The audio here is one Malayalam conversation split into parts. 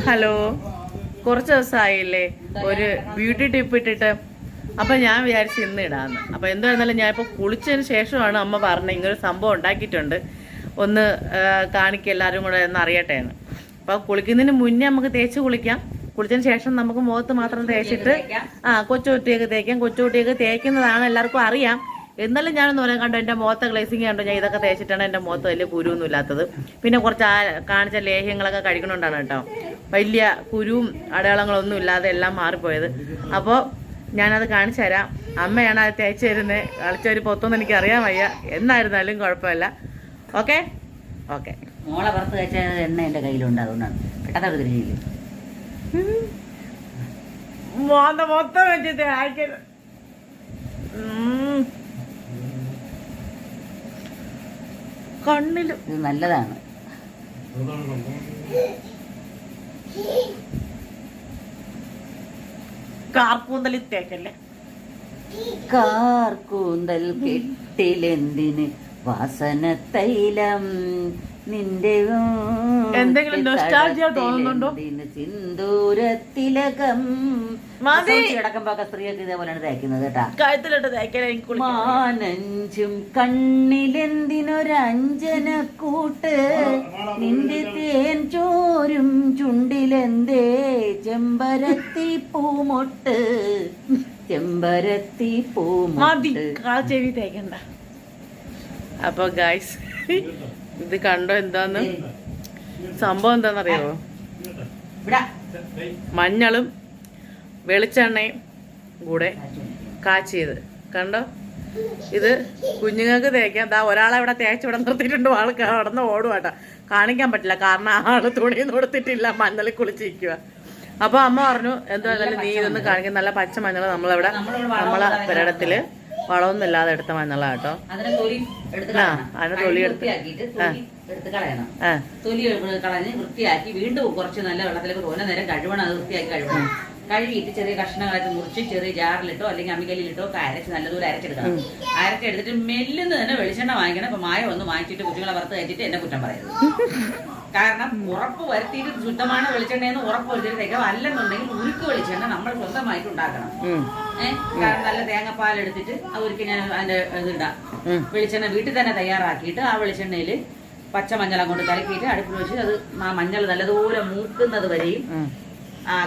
ഹലോ, കുറച്ച് ദിവസമായില്ലേ ഒരു ബ്യൂട്ടി ടിപ്പ് ഇട്ടിട്ട്. അപ്പം ഞാൻ വിചാരിച്ച് ഇന്ന് ഇടാമെന്ന്. അപ്പോൾ എന്തായിരുന്നാലും ഞാൻ ഇപ്പോൾ കുളിച്ചതിന് ശേഷമാണ് അമ്മ പറഞ്ഞത് ഇങ്ങനൊരു സംഭവം ഉണ്ടാക്കിയിട്ടുണ്ട്, ഒന്ന് കാണിക്കുക എല്ലാവരും കൂടെ ഒന്ന് അറിയട്ടെ എന്ന്. അപ്പോൾ കുളിക്കുന്നതിന് മുന്നേ നമുക്ക് തേച്ച് കുളിക്കാം. കുളിച്ചതിന് ശേഷം നമുക്ക് മുഖത്ത് മാത്രം തേച്ചിട്ട് കൊച്ചുകുട്ടിയൊക്കെ തേക്കാം. കൊച്ചുകുട്ടിയൊക്കെ തേക്കുന്നതാണ് എല്ലാവർക്കും അറിയാം. എന്നാലും ഞാനൊന്ന് പറയാൻ കണ്ടോ, എൻ്റെ മുഖത്തെ ഗ്ലേസിങ് കണ്ടോ, ഞാൻ ഇതൊക്കെ തേച്ചിട്ടാണ് എൻ്റെ മുഖത്ത് വലിയ കുരുവൊന്നും ഇല്ലാത്തത്. പിന്നെ കുറച്ച് കാണിച്ച ലേഹ്യങ്ങളൊക്കെ കഴിക്കണോണ്ടാണ് കേട്ടോ വലിയ കുരുവും അടയാളങ്ങളൊന്നും ഇല്ലാതെ എല്ലാം മാറിപ്പോയത്. അപ്പോൾ ഞാനത് കാണിച്ചു തരാം. അമ്മയാണ് അത് തേച്ച് തരുന്നത്. കളിച്ചൊരു പൊത്തൊന്നും എനിക്ക് അറിയാൻ വയ്യ, എന്നായിരുന്നാലും കുഴപ്പമില്ല. Okay okay. മോളെ പുറത്ത് വെച്ച എണ്ണ എൻ്റെ കയ്യിലുണ്ട്, അതുകൊണ്ടാണ് പെട്ടെന്ന് തിരിഞ്ഞില്ല. മൊത്തം വെച്ചിട്ട് ആയിക്കരുത്. കണ്ണില് ഇത് നല്ലതാണ്. കാർക്കൂന്തൽ തേക്കല്ലേ. കാർക്കൂന്തൽ കെട്ടിലെന്തിന് വാസന തൈലം നിന്റെ എന്തെങ്കിലും നൊസ്റ്റാൾജിയ തോന്നുന്നുണ്ടോ? സിന്ദൂരത്തിലകം കിടക്കുമ്പോ സ്ത്രീയൊക്കെ ഇതേപോലെയാണ് തേക്കുന്നത് കേട്ടാ. കഴുത്തിലിട്ട് തേക്കലേ. മാനഞ്ചും കണ്ണിലെന്തിനൊരഞ്ജന കൂട്ട് നിന്റെ തേൻ ചോരും ചുണ്ടിലെന്തേ ചെമ്പരത്തി പൂമൊട്ട് ചെമ്പരത്തി പൂമൊട്ട്. ചെവി തേക്കണ്ട. അപ്പൊ ഗൈസ് ഇത് കണ്ടോ എന്താന്ന് സംഭവം എന്താണെന്നറിയോ? മഞ്ഞളും വെളിച്ചെണ്ണയും കൂടെ കാച്ചിയത് കണ്ടോ. ഇത് കുഞ്ഞുങ്ങൾക്ക് തേക്കാം. ദാ ഒരാളെ ഇവിടെ തേച്ച് ഇവിടെ നിർത്തിയിട്ടുണ്ട്. ആൾ കടന്ന് ഓടുവാട്ടാ. കാണിക്കാൻ പറ്റില്ല കാരണം ആള് തുണിയൊന്നും കൊടുത്തിട്ടില്ല, മഞ്ഞളിൽ കുളിച്ചിരിക്കുക. അപ്പൊ അമ്മ പറഞ്ഞു എന്തായാലും നീ ഇതൊന്ന് കാണിക്കും. നല്ല പച്ച മഞ്ഞൾ നമ്മളെ പെരടത്തില് വളമൊന്നും ഇല്ലാതെ എടുത്ത മഞ്ഞളാ കേട്ടോ. അതിനെ തൊലി എടുത്ത് തൊലി കളഞ്ഞ് വൃത്തിയാക്കി വീണ്ടും കുറച്ച് നല്ല വെള്ളത്തിലേക്ക് തോന്നെ നേരം കഴുകണം. അത് വൃത്തിയാക്കി കഴുകണം. കഴുകിയിട്ട് ചെറിയ കഷ്ണങ്ങളായിട്ട് മുറിച്ച് ചെറിയ ജാറിലിട്ടോ അല്ലെങ്കിൽ അമ്മിക്കല്ലിലിട്ടോ അരച്ച് നല്ലതുപോലെ അരച്ചെടുക്കണം. അരച്ചെടുത്തിട്ട് മെല്ലുന്ന് തന്നെ വെളിച്ചെണ്ണ വാങ്ങിക്കണം. അപ്പൊ മായ ഒന്ന് വാങ്ങിച്ചിട്ട് കുട്ടികളെ വറുത്ത് കഴിച്ചിട്ട് എന്നെ കുറ്റം പറയുന്നത്. കാരണം ഉറപ്പ് വരുത്തിയിട്ട് ശുദ്ധமான വെളിച്ചെണ്ണയെന്ന് ഉറപ്പ് വരുത്തിയിട്ട് അല്ലെന്നുണ്ടെങ്കിൽ ഉരുക്ക് വെളിച്ചെണ്ണ നമ്മൾ സ്വന്തമായിട്ട് ഉണ്ടാക്കണം. കാരണം നല്ല തേങ്ങാപ്പാൽ എടുത്തിട്ട് അവർക്ക് ഞാൻ അതിന്റെ ഇതിടാം. വെളിച്ചെണ്ണ വീട്ടിൽ തന്നെ തയ്യാറാക്കിയിട്ട് ആ വെളിച്ചെണ്ണയിൽ പച്ചമഞ്ഞൾ അങ്ങോട്ട് കലക്കിയിട്ട് അടുപ്പിൽ വെച്ച് അത് ആ മഞ്ഞൾ നല്ലതുപോലെ മൂക്കുന്നത് വരെയും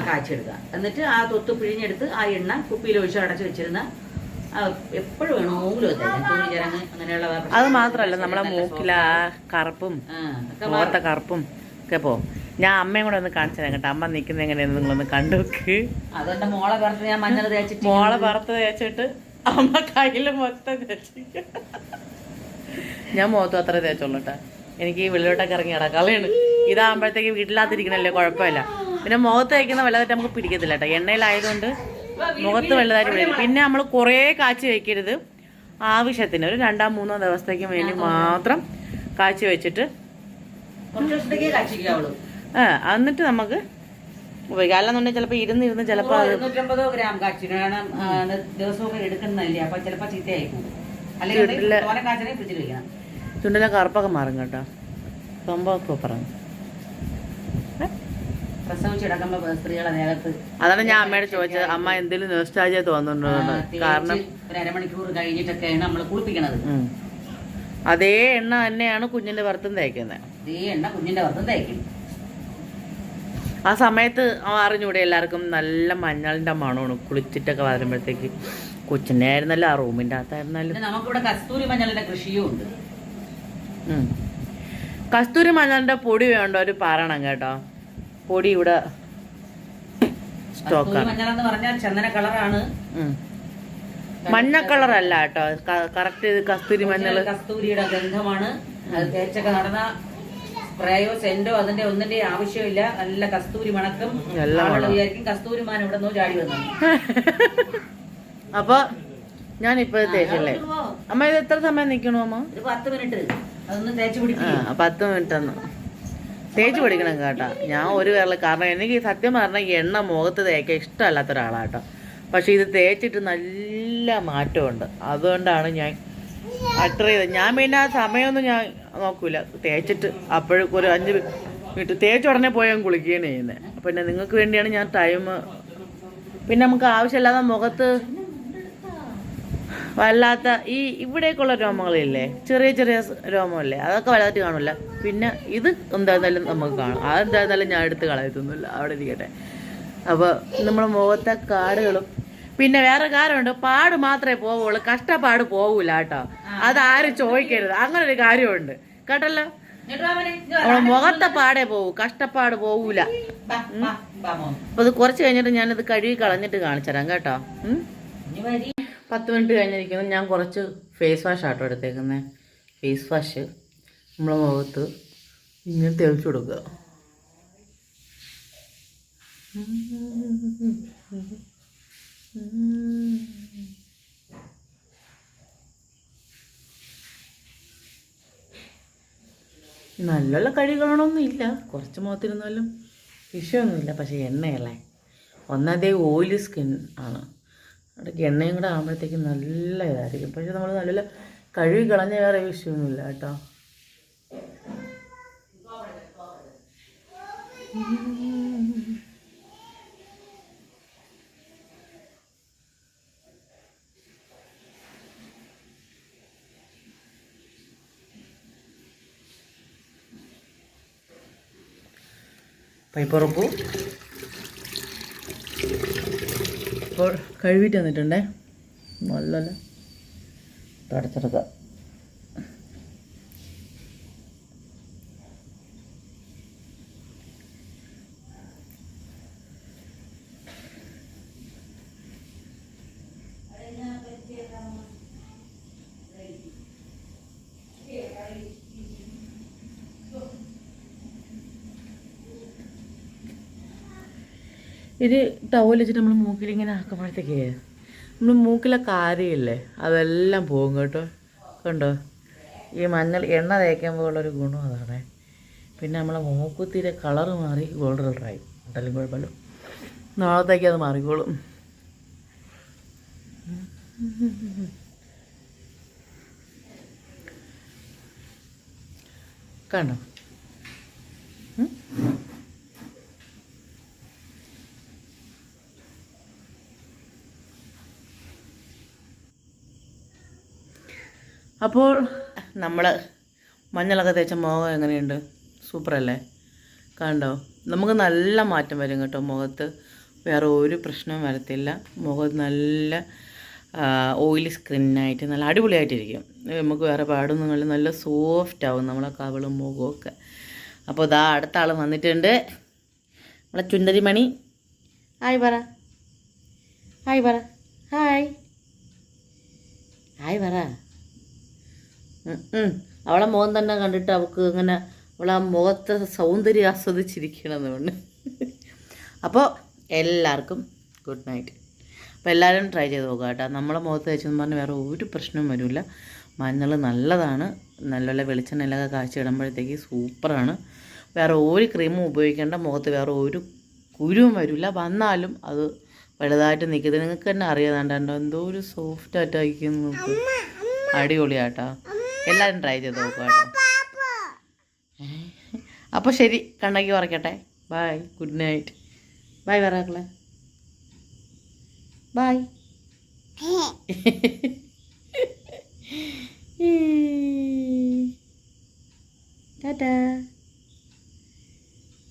കാച്ചെടുക്കുക. എന്നിട്ട് ആ തൊത്ത് പിഴിഞ്ഞെടുത്ത് ആ എണ്ണ കുപ്പിയിൽ ഒഴിച്ച് അടച്ചു വെച്ചിരുന്ന എപ്പോഴും വേണമെങ്കിലും തുണി ചിരങ്ങ് അങ്ങനെയുള്ള. അത് മാത്രല്ല നമ്മളെ മൂക്കില കറുപ്പും മുഖത്തെ കറുപ്പും ഒക്കെ പോവും. ഞാൻ അമ്മയും കൂടെ ഒന്ന് കാണിച്ചു തരാം കേട്ടോ. അമ്മ നിൽക്കുന്നത് എങ്ങനെയാന്ന് നിങ്ങളൊന്ന് കണ്ടുവെക്ക്. അതുകൊണ്ട് മോളെ പുറത്ത് ഞാൻ മഞ്ഞൾ തേച്ചിട്ട് മോളെ പുറത്ത് തേച്ചിട്ട് അമ്മ കയ്യിൽ മൊത്തം തേച്ചിട്ട് ഞാൻ മുഖത്തും അത്ര തേച്ചോളൂ കേട്ടോ. എനിക്ക് ഈ വെള്ളിലോട്ടൊക്കെ ഇറങ്ങി കിടക്കാളാണ്. ഇതാകുമ്പോഴത്തേക്ക് വീട്ടിലാത്തിരിക്കണല്ലേ, കുഴപ്പമില്ല. പിന്നെ മുഖത്ത് തേക്കുന്ന വലുതായിട്ട് നമുക്ക് പിടിക്കത്തില്ല കേട്ടോ. എണ്ണയിലായതുകൊണ്ട് മുഖത്ത് വലുതായിട്ട് പിടിക്കും. പിന്നെ നമ്മൾ കുറേ കാച്ചി വയ്ക്കരുത്. ആവശ്യത്തിന് ഒരു 2-3 ദിവസത്തേക്ക് വേണ്ടി മാത്രം കാച്ചി വെച്ചിട്ട് എന്നിട്ട് നമുക്ക് ഉപയോഗിക്കാം. അല്ലെന്നുണ്ടെങ്കിൽ ചിലപ്പോൾ ഇരുന്ന് ചിലപ്പോൾ 250 ഗ്രാം കാച്ചി ദിവസമൊക്കെ എടുക്കുന്നതല്ലേ. അപ്പൊ ചിലപ്പോൾ ചീത്തയായി പോകും. ചുണ്ടിലെ കറുപ്പൊക്കെ മാറും കേട്ടോ. സംഭവമൊക്കെ പറഞ്ഞു. അതാണ് ഞാൻ അമ്മയോട് ചോദിച്ചത്, അമ്മ എന്തെങ്കിലും നൊസ്റ്റാൾജിയ തോന്നുന്നുണ്ടോ? കാരണം ഒരു അരമണിക്കൂർ കഴിഞ്ഞിട്ടൊക്കെയാണ് നമ്മൾ കുളിപ്പിക്കണത്. അതേ എണ്ണ തന്നെയാണ് കുഞ്ഞിന്റെ പുറത്തും തേക്കുന്നത്. അതേ എണ്ണ കുഞ്ഞിന്റെ പുറത്തും തേക്കും. ആ സമയത്ത് അറിഞ്ഞൂടെ എല്ലാവർക്കും നല്ല മഞ്ഞളിന്റെ മണമാണ്. കുളിച്ചിട്ടൊക്കെ വരുമ്പോഴത്തേക്ക് കൊച്ചിന്റെ ആയിരുന്നല്ലോ, ആ റൂമിന്റെ അകത്തായിരുന്നാലും. നമുക്കിവിടെ കസ്തൂരി മഞ്ഞളിന്റെ കൃഷിയും ഉണ്ട്. കസ്തൂരി മഞ്ഞളിന്റെ പൊടി വേണ്ട ഒരു പറയണം കേട്ടോ. പൊടി ഇവിടെ സ്റ്റോക്കാണ്. മഞ്ഞളെന്ന് പറഞ്ഞാൽ ചന്ദന കളറാണ്, മഞ്ഞ കളർ അല്ല കേട്ടോ. കറക്റ്റ് കസ്തൂരി മഞ്ഞൾ, കസ്തൂരിയുടെ ഗന്ധമാണ്. അത് തേച്ചൊക്കെ നടന്ന സ്പ്രേയോ സെന്റോ അതിന്റെ ഒന്നിന്റെ ആവശ്യമില്ല. നല്ല കസ്തൂരി മണക്കും. വിചാരിക്കും കസ്തൂരിമാൻ ഇവിടെ നിന്നോ ചാടി വന്നു. അപ്പൊ ഞാനിപ്പോ തേച്ചല്ലേ അമ്മ. ഇത് എത്ര സമയം നിക്കണോ അമ്മ? 10 മിനിറ്റ്. അതൊന്ന് തേച്ച് പിടിക്കും. 10 മിനിറ്റ് ഒന്ന് തേച്ച് പിടിക്കണം കേട്ടോ. ഞാൻ ഒരു കേരളം, കാരണം എനിക്ക് സത്യം പറഞ്ഞാൽ എണ്ണ മുഖത്ത് തേക്കാൻ ഇഷ്ടമല്ലാത്ത ഒരാളാട്ടോ. പക്ഷെ ഇത് തേച്ചിട്ട് നല്ല മാറ്റമുണ്ട്. അതുകൊണ്ടാണ് ഞാൻ അത്ര ചെയ്തത്. ഞാൻ പിന്നെ ആ സമയമൊന്നും ഞാൻ നോക്കൂല. തേച്ചിട്ട് അപ്പോഴേക്കും ഒരു വീട്ടിൽ തേച്ച് ഉടനെ പോയാൽ കുളിക്കുകയാണ് ചെയ്യുന്നത്. പിന്നെ നിങ്ങൾക്ക് വേണ്ടിയാണ് ഞാൻ ടൈം. പിന്നെ നമുക്ക് ആവശ്യമില്ലാതെ മുഖത്ത് വല്ലാത്ത ഈ ഇവിടേക്കുള്ള രോമങ്ങളില്ലേ, ചെറിയ ചെറിയ രോമമല്ലേ, അതൊക്കെ വലുതായിട്ട് കാണില്ല. പിന്നെ ഇത് എന്തായിരുന്നാലും നമുക്ക് കാണും. അതെന്തായിരുന്നാലും ഞാൻ എടുത്ത് കളയത്തൊന്നുമില്ല, അവിടെ ഇരിക്കട്ടെ. അപ്പോൾ നമ്മുടെ മുഖത്തെ കാടുകളും പിന്നെ വേറെ കാര്യമുണ്ട്, പാട് മാത്രമേ പോവുള്ളൂ, കഷ്ടപ്പാട് പോകൂല കേട്ടോ. അതാരും ചോദിക്കരുത്, അങ്ങനെ ഒരു കാര്യമുണ്ട് കേട്ടല്ലോ. നമ്മളെ മുഖത്തെ പാടേ പോകൂ, കഷ്ടപ്പാട് പോകൂല. അപ്പൊ ഇത് കുറച്ച് കഴിഞ്ഞിട്ട് ഞാനിത് കഴുകി കളഞ്ഞിട്ട് കാണിച്ചു തരാം കേട്ടോ. 10 മിനിറ്റ് കഴിഞ്ഞിരിക്കുന്നു. ഞാൻ കുറച്ച് ഫേസ് വാഷ് ആട്ടോ എടുത്തേക്കുന്നത്. ഫേസ് വാഷ് നമ്മളെ മുഖത്ത് ഇങ്ങനെ തെളിച്ചു കൊടുക്കുക. നല്ല കഴുകണമെന്നൊന്നും ഇല്ല, കുറച്ച് മുഖത്തിരുന്നാലും വിഷയമൊന്നുമില്ല. പക്ഷേ എണ്ണയല്ലേ, ഒന്നാമതേ ഓയിലി സ്കിൻ ആണ്, അവിടേക്ക് എണ്ണയും കൂടെ ആകുമ്പോഴത്തേക്കും നല്ല ഇതായിരിക്കും. പക്ഷെ നമ്മൾ നല്ല കഴുകി കളഞ്ഞ വേറെ വിഷയമൊന്നുമില്ല കേട്ടോ. പൈപ്പുറപ്പു ഇപ്പോൾ കഴുകിയിട്ട് വന്നിട്ടുണ്ടേ. നല്ല തുടച്ചെടുക്കുക. ഇത് ടവൽ വെച്ചിട്ട് നമ്മൾ മൂക്കിൽ ഇങ്ങനെ ആക്കുമ്പോഴത്തേക്കേ നമ്മൾ മൂക്കിലെ കാര്യമില്ലേ അതെല്ലാം പോകും കേട്ടോ. കണ്ടോ, ഈ മഞ്ഞൾ എണ്ണ തേക്കുമ്പോൾ ഉള്ളൊരു ഗുണം അതാണ്. പിന്നെ നമ്മളെ മൂക്കുത്തിൻ്റെ കളറ് മാറി ഗോൾഡൻ കളറായി. എന്തായാലും കുഴപ്പമില്ല, നാളത്തേക്ക് അത് മാറിക്കോളും. കണ്ടോ, അപ്പോൾ നമ്മൾ മഞ്ഞളൊക്കെ തേച്ച മുഖം എങ്ങനെയുണ്ട്? സൂപ്പറല്ലേ? കണ്ടോ, നമുക്ക് നല്ല മാറ്റം വരും കേട്ടോ മുഖത്ത്. വേറെ ഒരു പ്രശ്നവും വരത്തില്ല. മുഖത്ത് നല്ല ഓയിലി സ്കിന്നായിട്ട് നല്ല അടിപൊളിയായിട്ടിരിക്കും. നമുക്ക് വേറെ പാടൊന്നും നല്ല സോഫ്റ്റ് ആവും നമ്മളെ കവിളും മുഖമൊക്കെ. അപ്പോൾ ഇതാ അടുത്ത ആൾ വന്നിട്ടുണ്ട്, നമ്മളെ ചുണ്ടരിമണി. ഹായ് പറ, ഹായ് പറ, ഹായ് ഹായ് പറ. അവളെ മുഖം തന്നെ കണ്ടിട്ട് അവൾക്ക് ഇങ്ങനെ അവളെ ആ മുഖത്തെ സൗന്ദര്യം ആസ്വദിച്ചിരിക്കണമെന്നുണ്ട്. അപ്പോൾ എല്ലാവർക്കും ഗുഡ് നൈറ്റ്. അപ്പോൾ എല്ലാവരും ട്രൈ ചെയ്ത് നോക്കുക കേട്ടോ. നമ്മളെ മുഖത്ത് വെച്ചെന്ന് പറഞ്ഞാൽ വേറെ ഒരു പ്രശ്നവും വരില്ല. മഞ്ഞൾ നല്ലതാണ്, നല്ല വെളിച്ചെണ്ണയിലൊക്കെ കാച്ചി ഇടുമ്പോഴത്തേക്ക് സൂപ്പറാണ്. വേറെ ഒരു ക്രീമും ഉപയോഗിക്കേണ്ട, മുഖത്ത് വേറെ ഒരു കുരുവും വരില്ല. വന്നാലും അത് വലുതായിട്ട് നിൽക്കുന്നത് നിങ്ങൾക്ക് തന്നെ അറിയാതാണ്ടോ, എന്തോ ഒരു സോഫ്റ്റായിട്ടായിരിക്കും. അടിപൊളിയാട്ടോ, എല്ലാവരും ട്രൈ ചെയ്ത് നോക്കുക കേട്ടോ. അപ്പോൾ ശരി, കണ്ണകി ഉറക്കട്ടെ. Bye, good night. ബൈ പറയാക്കളെ, ബൈ. ടാറ്റാ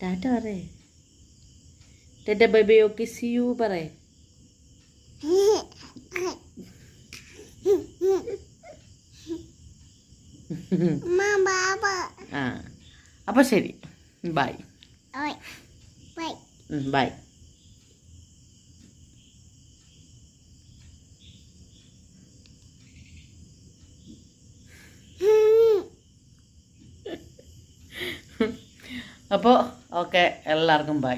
ടാറ്റ പറയേ, tata bye bye, okay see you പറയേ. ആ അപ്പോൾ ശരി, ബൈ ബൈ. അപ്പോൾ ഓക്കെ, എല്ലാവർക്കും ബൈ.